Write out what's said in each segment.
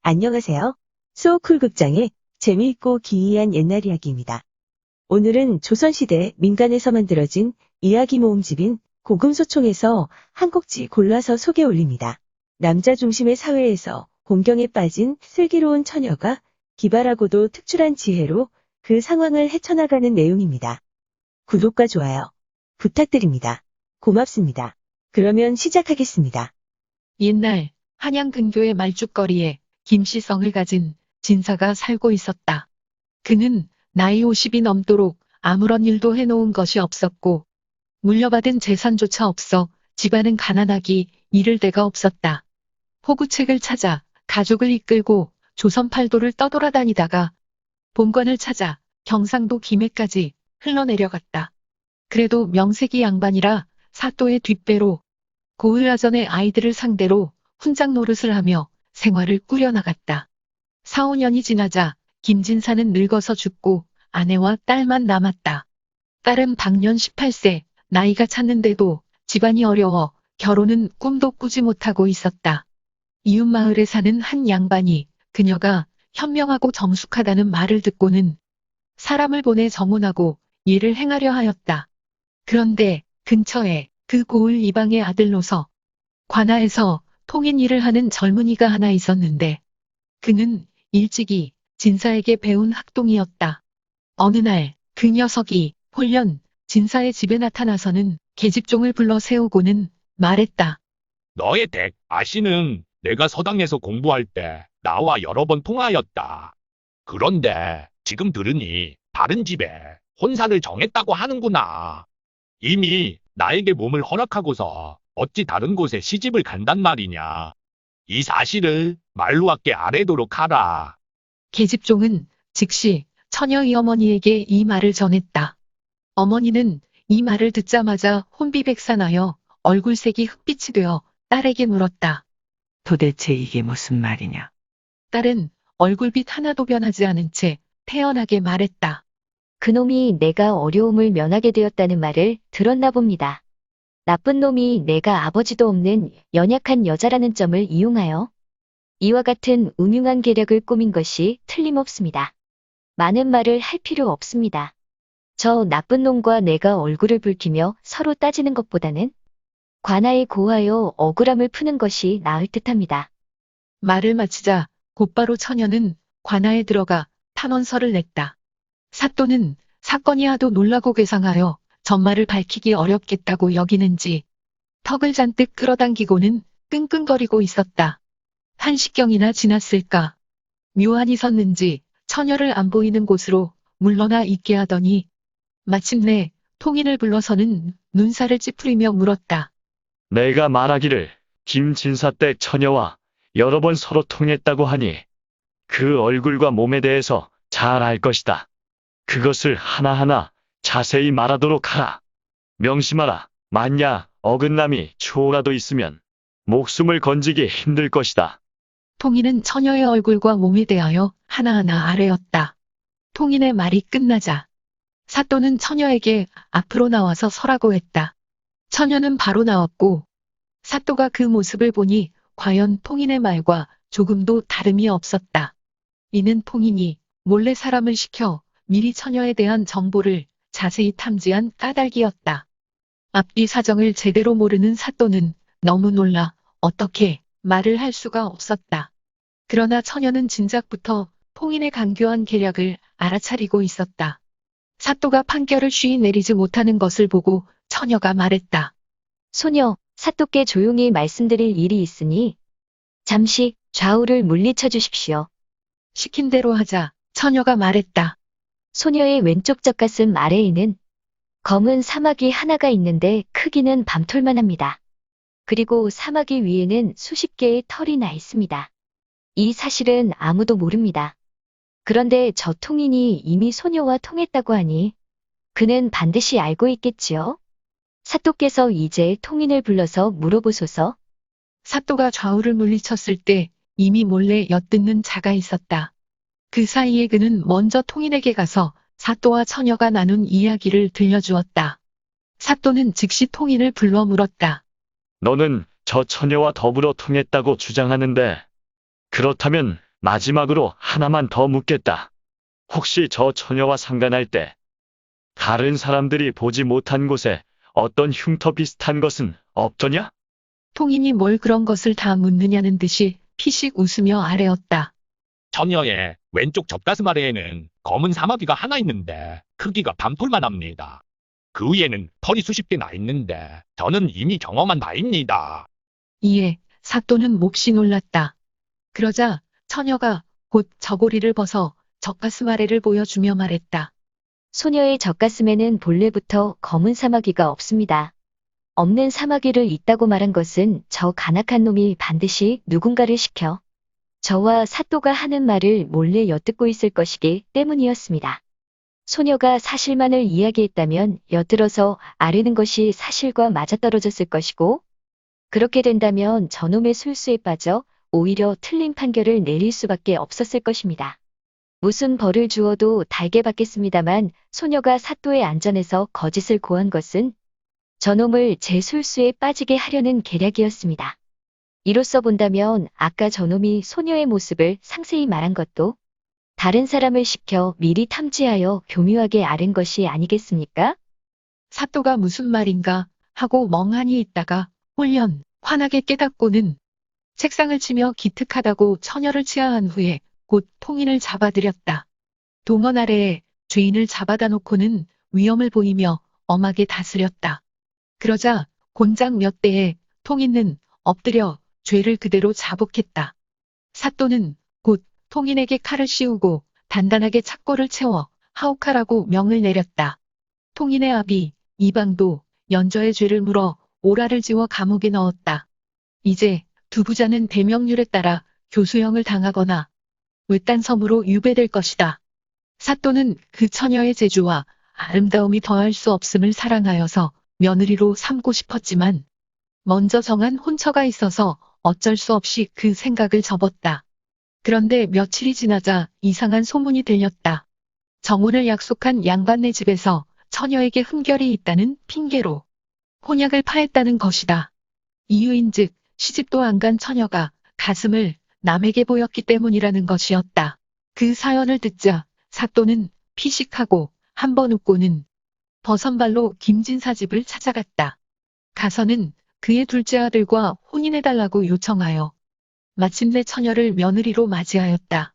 안녕하세요. 수호쿨극장의 재미있고 기이한 옛날 이야기입니다. 오늘은 조선시대 민간에서 만들어진 이야기 모음집인 고금소총에서 한 곡지 골라서 소개 올립니다. 남자 중심의 사회에서 공경에 빠진 슬기로운 처녀가 기발하고도 특출한 지혜로 그 상황을 헤쳐나가는 내용입니다. 구독과 좋아요 부탁드립니다. 고맙습니다. 그러면 시작하겠습니다. 옛날 한양 근교의 말죽거리에 김씨성을 가진 진사가 살고 있었다. 그는 나이 50이 넘도록 아무런 일도 해놓은 것이 없었고 물려받은 재산조차 없어 집안은 가난하기 이를 데가 없었다. 호구책을 찾아 가족을 이끌고 조선 팔도를 떠돌아다니다가 본관을 찾아 경상도 김해까지 흘러내려갔다. 그래도 명색이 양반이라 사또의 뒷배로 고을아전의 아이들을 상대로 훈장 노릇을 하며 생활을 꾸려나갔다. 4, 5년이 지나자 김진사는 늙어서 죽고 아내와 딸만 남았다. 딸은 방년 18세, 나이가 찼는데도 집안이 어려워 결혼은 꿈도 꾸지 못하고 있었다. 이웃 마을에 사는 한 양반이 그녀가 현명하고 정숙하다는 말을 듣고는 사람을 보내 정혼하고 일을 행하려 하였다. 그런데 근처에 그 고을 이방의 아들로서 관아에서 통인 일을 하는 젊은이가 하나 있었는데 그는 일찍이 진사에게 배운 학동이었다. 어느 날 그 녀석이 홀연 진사의 집에 나타나서는 계집종을 불러 세우고는 말했다. 너의 댁 아씨는 내가 서당에서 공부할 때 나와 여러 번 통하였다. 그런데 지금 들으니 다른 집에 혼사를 정했다고 하는구나. 이미 나에게 몸을 허락하고서 어찌 다른 곳에 시집을 간단 말이냐. 이 사실을 말루하게 아뢰도록 하라. 계집종은 즉시 처녀의 어머니에게 이 말을 전했다. 어머니는 이 말을 듣자마자 혼비백산하여 얼굴색이 흑빛이 되어 딸에게 물었다. 도대체 이게 무슨 말이냐? 딸은 얼굴빛 하나도 변하지 않은 채 태연하게 말했다. 그놈이 내가 어려움을 면하게 되었다는 말을 들었나 봅니다. 나쁜 놈이 내가 아버지도 없는 연약한 여자라는 점을 이용하여 이와 같은 음흉한 계략을 꾸민 것이 틀림없습니다. 많은 말을 할 필요 없습니다. 저 나쁜 놈과 내가 얼굴을 붉히며 서로 따지는 것보다는 관아에 고하여 억울함을 푸는 것이 나을 듯합니다. 말을 마치자 곧바로 처녀는 관아에 들어가 탄원서를 냈다. 사또는 사건이 하도 놀라고 괴상하여 전말을 밝히기 어렵겠다고 여기는지 턱을 잔뜩 끌어당기고는 끙끙거리고 있었다. 1시경이나 지났을까. 묘한이 섰는지 처녀를 안 보이는 곳으로 물러나 있게 하더니 마침내 통인을 불러서는 눈살을 찌푸리며 물었다. 내가 말하기를 김진사 때 처녀와 여러 번 서로 통했다고 하니 그 얼굴과 몸에 대해서 잘 알 것이다. 그것을 하나하나 자세히 말하도록 하라. 명심하라. 만야 어긋남이 추호라도 있으면 목숨을 건지기 힘들 것이다. 통인은 처녀의 얼굴과 몸에 대하여 하나하나 아뢰었다. 통인의 말이 끝나자 사또는 처녀에게 앞으로 나와서 서라고 했다. 처녀는 바로 나왔고 사또가 그 모습을 보니 과연 통인의 말과 조금도 다름이 없었다. 이는 통인이 몰래 사람을 시켜 미리 처녀에 대한 정보를 자세히 탐지한 까닭이었다. 앞뒤 사정을 제대로 모르는 사또는 너무 놀라 어떻게 말을 할 수가 없었다. 그러나 처녀는 진작부터 통인의 간교한 계략을 알아차리고 있었다. 사또가 판결을 쉬이 내리지 못하는 것을 보고 처녀가 말했다. 소녀, 사또께 조용히 말씀드릴 일이 있으니 잠시 좌우를 물리쳐 주십시오. 시킨 대로 하자 처녀가 말했다. 소녀의 왼쪽 젖가슴 아래에는 검은 사마귀 하나가 있는데 크기는 밤톨만 합니다. 그리고 사마귀 위에는 수십 개의 털이 나 있습니다. 이 사실은 아무도 모릅니다. 그런데 저 통인이 이미 소녀와 통했다고 하니 그는 반드시 알고 있겠지요? 사또께서 이제 통인을 불러서 물어보소서. 사또가 좌우를 물리쳤을 때 이미 몰래 엿듣는 자가 있었다. 그 사이에 그는 먼저 통인에게 가서 사또와 처녀가 나눈 이야기를 들려주었다. 사또는 즉시 통인을 불러 물었다. 너는 저 처녀와 더불어 통했다고 주장하는데 그렇다면 마지막으로 하나만 더 묻겠다. 혹시 저 처녀와 상간할 때 다른 사람들이 보지 못한 곳에 어떤 흉터 비슷한 것은 없더냐? 통인이 뭘 그런 것을 다 묻느냐는 듯이 피식 웃으며 아뢰었다. 처녀의 왼쪽 젖가슴 아래에는 검은 사마귀가 하나 있는데 크기가 밤톨만 합니다. 그 위에는 털이 수십 개 나 있는데 저는 이미 경험한 바입니다. 이에 사또는 몹시 놀랐다. 그러자 처녀가 곧 저고리를 벗어 젖가슴 아래를 보여주며 말했다. 소녀의 젖가슴에는 본래부터 검은 사마귀가 없습니다. 없는 사마귀를 있다고 말한 것은 저 간악한 놈이 반드시 누군가를 시켜 저와 사또가 하는 말을 몰래 엿듣고 있을 것이기 때문이었습니다. 소녀가 사실만을 이야기했다면 엿들어서 아뢰는 것이 사실과 맞아떨어졌을 것이고, 그렇게 된다면 저놈의 술수에 빠져 오히려 틀린 판결을 내릴 수밖에 없었을 것입니다. 무슨 벌을 주어도 달게 받겠습니다만 소녀가 사또의 안전에서 거짓을 고한 것은 저놈을 제 술수에 빠지게 하려는 계략이었습니다. 이로써 본다면 아까 저놈이 소녀의 모습을 상세히 말한 것도 다른 사람을 시켜 미리 탐지하여 교묘하게 아른 것이 아니겠습니까? 사또가 무슨 말인가 하고 멍하니 있다가 홀연 환하게 깨닫고는 책상을 치며 기특하다고 처녀를 치하한 후에 곧 통인을 잡아들였다. 동원 아래에 죄인을 잡아다 놓고는 위엄을 보이며 엄하게 다스렸다. 그러자 곤장 몇 대에 통인은 엎드려 죄를 그대로 자복했다. 사또는 곧 통인에게 칼을 씌우고 단단하게 착고를 채워 하옥하라고 명을 내렸다. 통인의 아비 이방도 연저의 죄를 물어 오라를 지워 감옥에 넣었다. 이제 두 부자는 대명률에 따라 교수형을 당하거나 외딴 섬으로 유배될 것이다. 사또는 그 처녀의 재주와 아름다움이 더할 수 없음을 사랑하여서 며느리로 삼고 싶었지만 먼저 정한 혼처가 있어서 어쩔 수 없이 그 생각을 접었다. 그런데 며칠이 지나자 이상한 소문이 들렸다. 정혼을 약속한 양반네 집에서 처녀에게 흠결이 있다는 핑계로 혼약을 파했다는 것이다. 이유인즉 시집도 안 간 처녀가 가슴을 남에게 보였기 때문이라는 것이었다. 그 사연을 듣자 사또는 피식하고 한 번 웃고는 버선발로 김진사 집을 찾아갔다. 가서는 그의 둘째 아들과 혼인해달라고 요청하여 마침내 처녀를 며느리로 맞이하였다.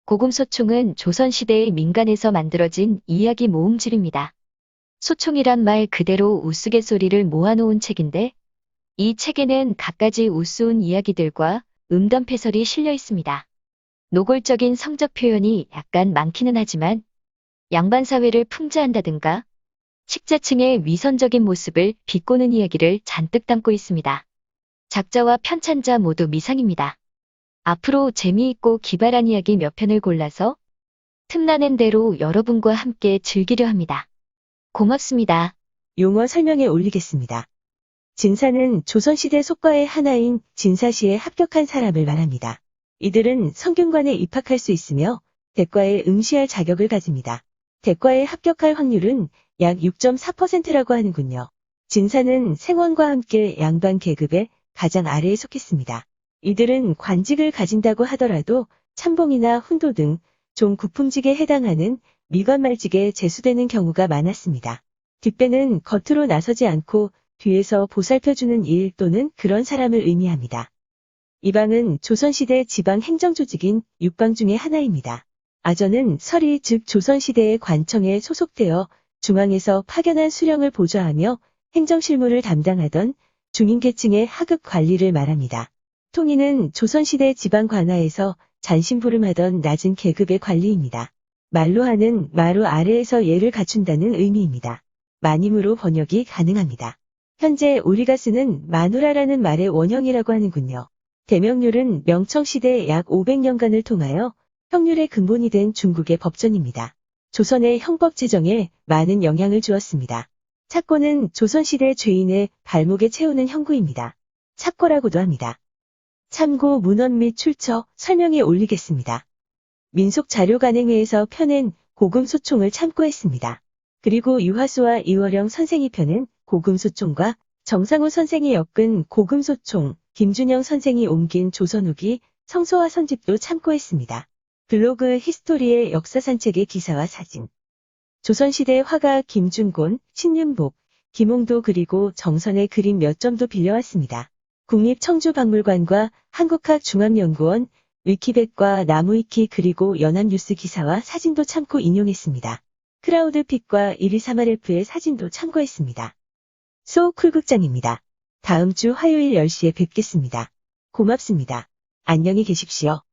고금소총은 조선시대의 민간에서 만들어진 이야기 모음집입니다. 소총이란 말 그대로 우스갯소리를 모아놓은 책인데, 이 책에는 갖가지 우스운 이야기들과 음담패설이 실려 있습니다. 노골적인 성적 표현이 약간 많기는 하지만 양반 사회를 풍자한다든가 식자층의 위선적인 모습을 비꼬는 이야기를 잔뜩 담고 있습니다. 작자와 편찬자 모두 미상입니다. 앞으로 재미있고 기발한 이야기 몇 편을 골라서 틈나는 대로 여러분과 함께 즐기려 합니다. 고맙습니다. 용어 설명에 올리겠습니다. 진사는 조선시대 속과의 하나인 진사시에 합격한 사람을 말합니다. 이들은 성균관에 입학할 수 있으며 대과에 응시할 자격을 가집니다. 대과에 합격할 확률은 약 6.4%라고 하는군요. 진사는 생원과 함께 양반 계급의 가장 아래에 속했습니다. 이들은 관직을 가진다고 하더라도 참봉이나 훈도 등 종 구품직에 해당하는 미관말직에 제수되는 경우가 많았습니다. 뒷배는 겉으로 나서지 않고 뒤에서 보살펴주는 일 또는 그런 사람을 의미합니다. 이방은 조선시대 지방 행정조직인 육방 중의 하나입니다. 아전은 서리 즉 조선시대의 관청에 소속되어 중앙에서 파견한 수령을 보좌하며 행정실무를 담당하던 중인계층의 하급 관리를 말합니다. 통인은 조선시대 지방 관하에서 잔심부름하던 낮은 계급의 관리입니다. 말로 하는 마루 아래에서 예를 갖춘다는 의미입니다. 마님으로 번역이 가능합니다. 현재 우리가 쓰는 마누라라는 말의 원형이라고 하는군요. 대명률은 명청시대 약 500년간을 통하여 형률의 근본이 된 중국의 법전입니다. 조선의 형법 제정에 많은 영향을 주었습니다. 착고는 조선시대 죄인의 발목에 채우는 형구입니다. 착고라고도 합니다. 참고 문헌 및 출처 설명에 올리겠습니다. 민속자료간행회에서 펴낸 고금소총을 참고했습니다. 그리고 유화수와 이월영 선생이 펴낸 고금소총과 정상우 선생이 엮은 고금소총, 김준영 선생이 옮긴 조선 후기 성소와 선집도 참고했습니다. 블로그 히스토리의 역사 산책의 기사와 사진. 조선시대 화가 김준곤, 신윤복, 김홍도 그리고 정선의 그림 몇 점도 빌려왔습니다. 국립청주박물관과 한국학중앙연구원, 위키백과 나무위키 그리고 연합뉴스 기사와 사진도 참고 인용했습니다. 크라우드픽과 1238F의 사진도 참고했습니다. 소쿨극장입니다. 다음 주 화요일 10시에 뵙겠습니다. 고맙습니다. 안녕히 계십시오.